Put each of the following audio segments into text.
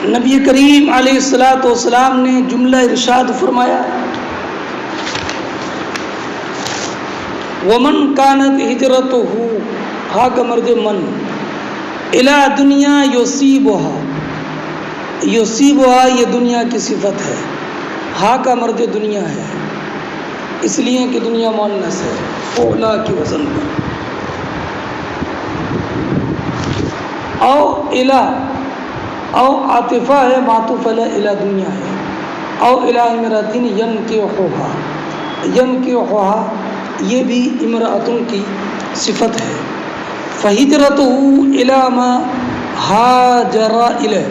نبی کریم علیہ الصلاۃ والسلام نے جملہ ارشاد فرمایا، ومن کانت ہجرتہ، ہا کا مرد من، الی دنیا یصیبها یہ دنیا کی صفت ہے، ہا کا مرد دنیا ہے، اس لیے کہ دنیا مؤنث ہے، اولا کے وزن پر، او الی، او عاطفہ ہے، معطوف علی الی دنیا ہے، او الی امرأۃ ینکحها یہ بھی امرأتن کی صفت ہے، فہجرتہ الی ما ہاجر الیہ۔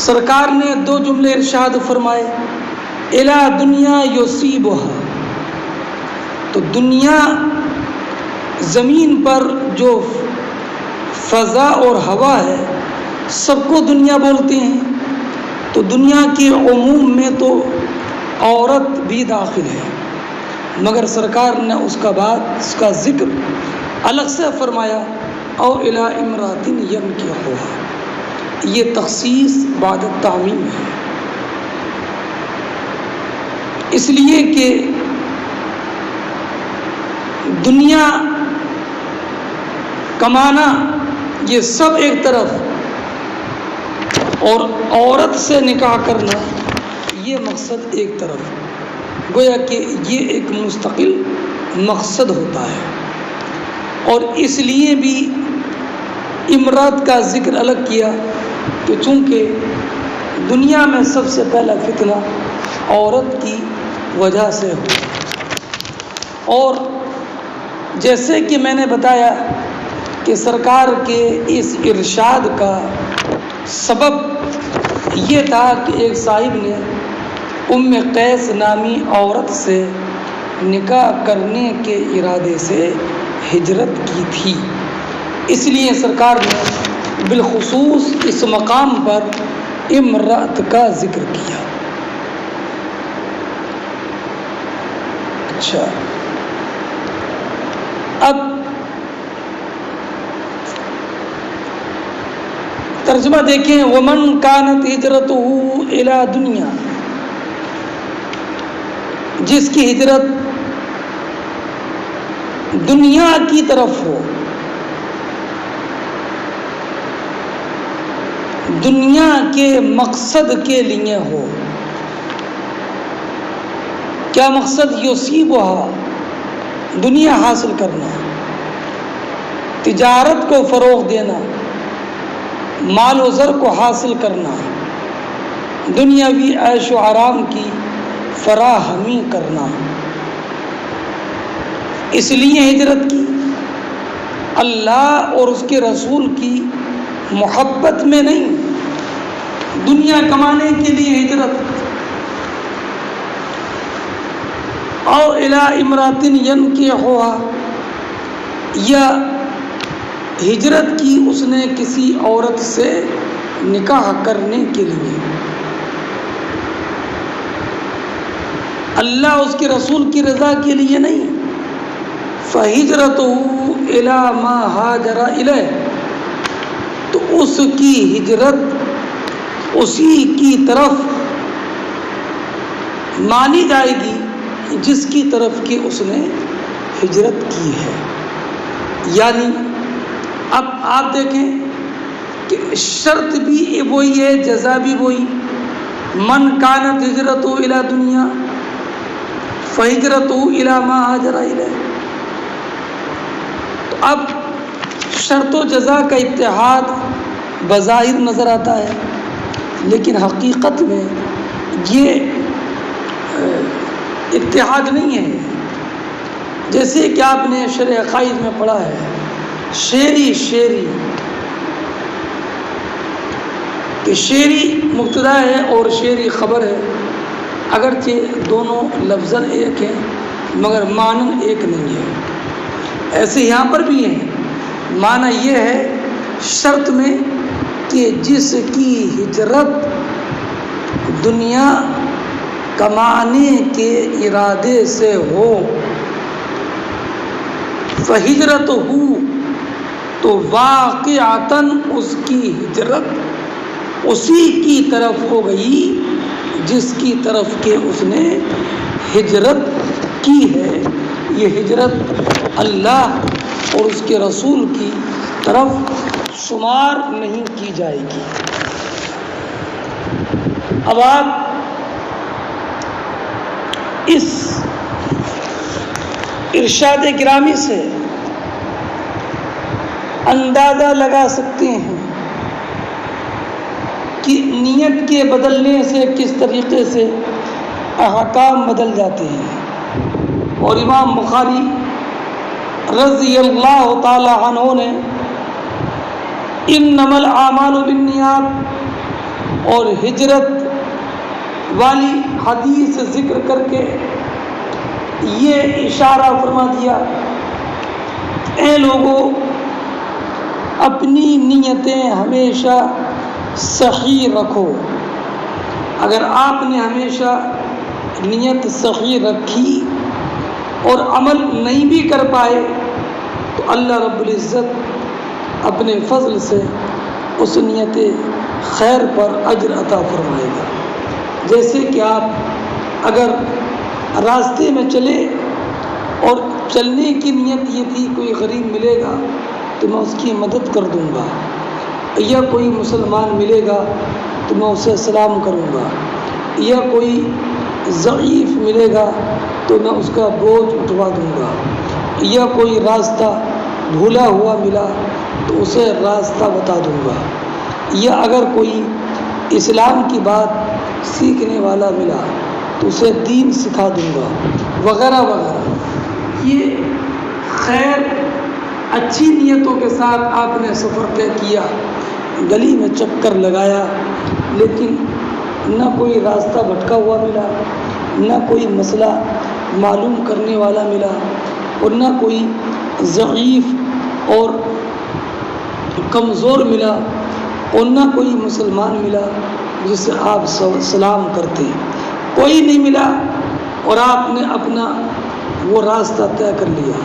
سرکار نے دو جملے ارشاد فرمائے، الی دنیا یصیبها، تو دنیا زمین پر جو فضا اور ہوا ہے سب کو دنیا بولتے ہیں، تو دنیا کے عموم میں تو عورت بھی داخل ہے، مگر سرکار نے اس کا ذکر الگ سے فرمایا، او الی امرأۃ ینکحها، یہ تخصیص بعد التعمیم ہے، اس لیے کہ دنیا کمانا یہ سب ایک طرف، اور عورت سے نکاح کرنا یہ مقصد ایک طرف، گویا کہ یہ ایک مستقل مقصد ہوتا ہے، اور اس لیے بھی امرأت کا ذکر الگ کیا کہ چونکہ دنیا میں سب سے پہلا فتنہ عورت کی وجہ سے ہو، اور جیسے کہ میں نے بتایا کہ سرکار کے اس ارشاد کا سبب یہ تھا کہ ایک صاحب نے ام قیس نامی عورت سے نکاح کرنے کے ارادے سے ہجرت کی تھی، اس لیے سرکار نے بالخصوص اس مقام پر امرأت کا ذکر کیا۔ اچھا، اب ترجمہ دیکھیں، ومن کانت ہجرتہ الی دنیا، جس کی ہجرت دنیا کی طرف ہو، دنیا کے مقصد کے لیے ہو، کیا مقصد؟ یصیبها، دنیا حاصل کرنا، تجارت کو فروغ دینا، مال و زر کو حاصل کرنا، دنیاوی عیش و آرام کی فراہمی کرنا، اس لیے ہجرت کی، اللہ اور اس کے رسول کی محبت میں نہیں، دنیا کمانے کے لیے ہجرت، او الی امرأۃ ینکحها، یا ہجرت کی اس نے کسی عورت سے نکاح کرنے کے لیے، اللہ اس کے رسول کی رضا کے لیے نہیں، فہجرتہ الی ما ہاجر الیہ، تو اس کی ہجرت اسی کی طرف مانی جائے گی جس کی طرف کہ اس نے ہجرت کی ہے۔ یعنی اب آپ دیکھیں کہ شرط بھی وہی ہے، جزا بھی وہی، من کانت ہجرتہ الی دنیا فہجرتہ الی ما ہاجر الیہ، تو اب شرط و جزا کا اتحاد بظاہر نظر آتا ہے، لیکن حقیقت میں یہ اتحاد نہیں ہے، جیسے کہ آپ نے شرح عقائد میں پڑھا ہے، شعری کہ شعری مبتدا ہے اور شعری خبر ہے، اگرچہ دونوں لفظاً ایک ہیں مگر معنی ایک نہیں ہے، ایسے یہاں پر بھی ہیں، معنی یہ ہے شرط میں کہ جس کی ہجرت دنیا کمانے کے ارادے سے ہو، فہجرتہ، تو واقعتاً اس کی ہجرت اسی کی طرف ہو گئی جس کی طرف کہ اس نے ہجرت کی ہے۔ یہ ہجرت اللہ اور اس کے رسول کی طرف شمار نہیں کی جائے گی۔ اب آپ اس ارشاد گرامی سے اندازہ لگا سکتے ہیں کہ نیت کے بدلنے سے کس طریقے سے احکام بدل جاتے ہیں۔ اور امام بخاری رضی اللہ تعالی عنہ نے انما الاعمال بالنیات اور ہجرت والی حدیث ذکر کر کے یہ اشارہ فرما دیا، اے لوگوں اپنی نیتیں ہمیشہ صحیح رکھو۔ اگر آپ نے ہمیشہ نیت صحیح رکھی اور عمل نہیں بھی کر پائے تو اللہ رب العزت اپنے فضل سے اس نیت خیر پر اجر عطا فرمائے گا۔ جیسے کہ آپ اگر راستے میں چلے اور چلنے کی نیت یہ تھی کوئی غریب ملے گا تو میں اس کی مدد کر دوں گا، یا کوئی مسلمان ملے گا تو میں اسے سلام کروں گا، یا کوئی ضعیف ملے گا تو میں اس کا بوجھ اٹھوا دوں گا، یا کوئی راستہ بھولا ہوا ملا تو اسے راستہ بتا دوں گا، یا اگر کوئی اسلام کی بات سیکھنے والا ملا تو اسے دین سکھا دوں گا، وغیرہ وغیرہ۔ یہ خیر اچھی نیتوں کے ساتھ آپ نے سفر طے کیا، گلی میں چکر لگایا، لیکن نہ کوئی راستہ بھٹکا ہوا ملا، نہ کوئی مسئلہ معلوم کرنے والا ملا، اور نہ کوئی ضعیف اور کمزور ملا، اور نہ کوئی مسلمان ملا جسے آپ سلام کرتے، کوئی نہیں ملا، اور آپ نے اپنا وہ راستہ طے کر لیا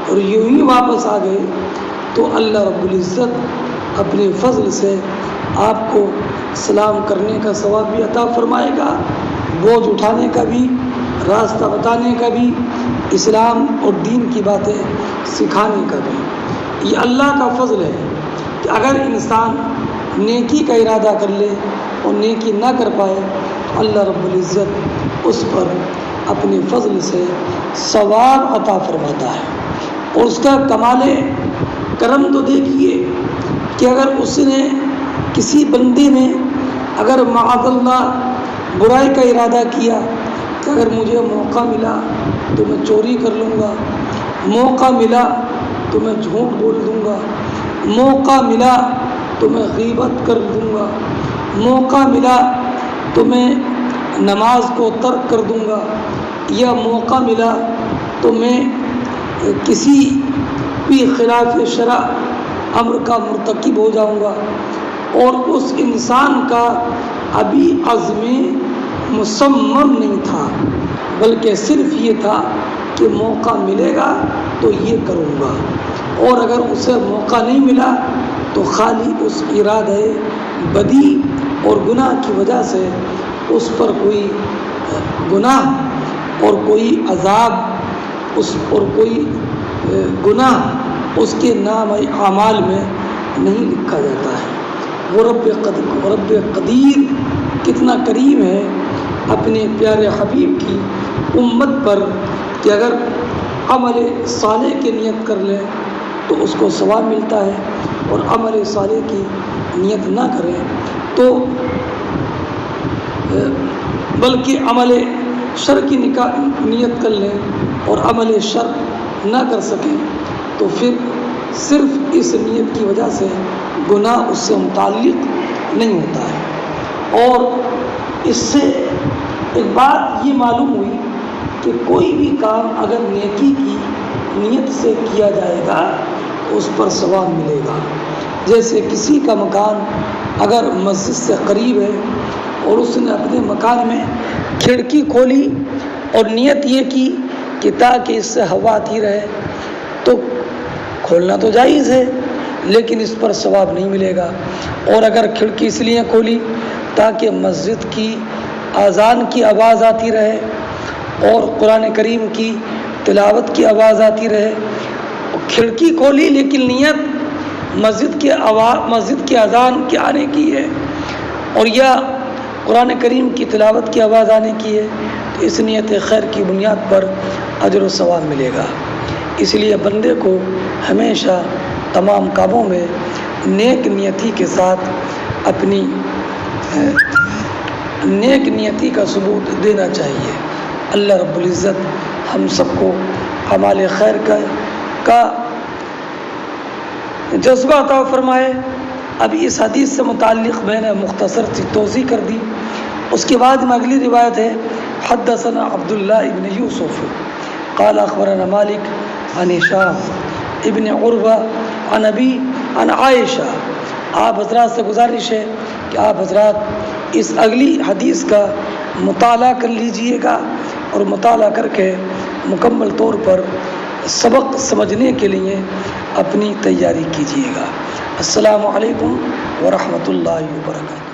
اور یوں ہی واپس آ گئے، تو اللہ رب العزت اپنے فضل سے آپ کو سلام کرنے کا ثواب بھی عطا فرمائے گا، بوجھ اٹھانے کا بھی، راستہ بتانے کا بھی، اسلام اور دین کی باتیں سکھانے کا بھی۔ یہ اللہ کا فضل ہے کہ اگر انسان نیکی کا ارادہ کر لے اور نیکی نہ کر پائے، اللہ رب العزت اس پر اپنے فضل سے ثواب عطا فرماتا ہے۔ اور اس کا کمال کرم تو دیکھیے کہ اگر اس نے کسی بندے نے اگر معاذ اللہ برائی کا ارادہ کیا کہ اگر مجھے موقع ملا تو میں چوری کر لوں گا، موقع ملا تو میں جھوٹ بول دوں گا، موقع ملا تو میں غیبت کر دوں گا، موقع ملا تو میں نماز کو ترک کر دوں گا، یا موقع ملا تو میں کسی بھی خلاف شرع امر کا مرتکب ہو جاؤں گا، اور اس انسان کا ابھی عزم مصمم نہیں تھا، بلکہ صرف یہ تھا کہ موقع ملے گا تو یہ کروں گا، اور اگر اسے موقع نہیں ملا تو خالی اس ارادہ بدی اور گناہ کی وجہ سے اس پر کوئی گناہ اور کوئی عذاب اور کوئی گناہ اس کے نام اعمال میں نہیں لکھا جاتا ہے۔ وہ رب قدیر کتنا کریم ہے اپنے پیارے حبیب کی امت پر کہ اگر عمل صالح کی نیت کر لے تو اس کو ثواب ملتا ہے، اور عمل صالح کی نیت نہ کرے تو بلکہ عمل شر کی نیت کر لیں اور عمل شر نہ کر سکیں تو پھر صرف اس نیت کی وجہ سے گناہ اس سے متعلق نہیں ہوتا ہے۔ اور اس سے ایک بات یہ معلوم ہوئی کہ کوئی بھی کام اگر نیکی کی نیت سے کیا جائے گا تو اس پر ثواب ملے گا۔ جیسے کسی کا مکان اگر مسجد سے قریب ہے اور اس نے اپنے مکان میں کھڑکی کھولی اور نیت یہ کی کہ تاکہ اس سے ہوا آتی رہے، تو کھولنا تو جائز ہے، لیکن اس پر ثواب نہیں ملے گا۔ اور اگر کھڑکی اس لیے کھولی تاکہ مسجد کی اذان کی آواز آتی رہے اور قرآن کریم کی تلاوت کی آواز آتی رہے، کھڑکی کھولی لیکن نیت مسجد کی اذان کے آنے کی ہے اور یا قرآن کریم کی تلاوت کی آواز آنے کی ہے، تو اس نیت خیر کی بنیاد پر اجر و ثواب ملے گا۔ اس لیے بندے کو ہمیشہ تمام کاموں میں نیک نیتی کے ساتھ اپنی نیک نیتی کا ثبوت دینا چاہیے۔ اللہ رب العزت ہم سب کو اعمال خیر کا جذبہ عطا فرمائے۔ اب اس حدیث سے متعلق میں نے مختصر سی توضیح کر دی۔ اس کے بعد میں اگلی روایت ہے، حدثنا عبداللہ ابن یوسف قال اخبرنا مالک عن ہشام ابن عروہ عن ابی عن عائشہ۔ آپ حضرات سے گزارش ہے کہ آپ حضرات اس اگلی حدیث کا مطالعہ کر لیجئے گا اور مطالعہ کر کے مکمل طور پر سبق سمجھنے کے لیے اپنی تیاری کیجیے گا۔ السلام علیکم ورحمۃ اللہ وبرکاتہ۔